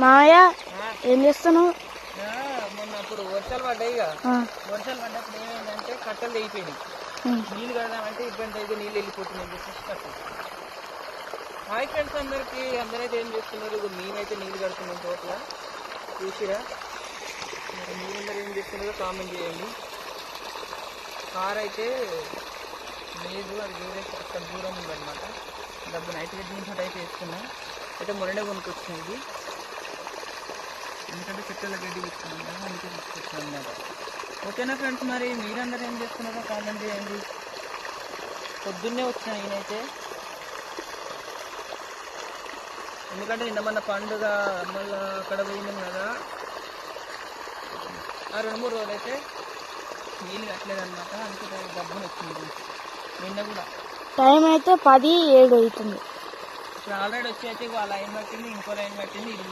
మామయ్య ఏం చేస్తున్నావు? మొన్న అప్పుడు వర్షాలు పడ్డాయిగా, వర్షాలు పడ్డప్పుడు ఏమైందంటే కట్టలు తెగిపోయినాయి. నీళ్ళు కడదామంటే ఇబ్బంది అయితే నీళ్ళు వెళ్ళిపోతున్నాయి చెప్పేసి కట్టలు. హాయ్ ఫ్రెండ్స్ అందరైతే ఏం చేస్తున్నారు? మేమైతే నీళ్ళు కడుతున్నాం చోట్ల చూసిరా. మరి మీరందరూ ఏం చేస్తున్నారో కామెంట్ చేయండి. కార్ అయితే లేదు, అది వేరే అక్కడ దూరం ఉందన్నమాట. డబ్బు నైట్ దీంతో అయితే వేసుకున్నా. అయితే మొన్ననే కొనుక్కొచ్చినాయి ఇది, ఎందుకంటే చెట్ల గడ్డి తీసుకున్నాం కదా, అందుకే తీసుకొచ్చాను అన్నమాట. ఓకేనా ఫ్రెండ్స్, మరి మీరందరూ ఏం చేస్తున్నారో కామెంట్ చేయండి. పొద్దున్నే వచ్చిన నేనైతే, ఎందుకంటే నిన్న మన పండుగ మళ్ళీ అక్కడ పోయినాం కదా, ఆ 2-3 రోజులు అయితే నీళ్ళు కట్టలేదన్నమాట. అందుకే డబ్బులు వచ్చింది. నిన్న కూడా టైం అయితే 10:07 అవుతుంది. ఇప్పుడు ఆల్రెడీ వచ్చి అయితే వాళ్ళ లైన్ పట్టింది, ఇంకో లైన్ పట్టింది.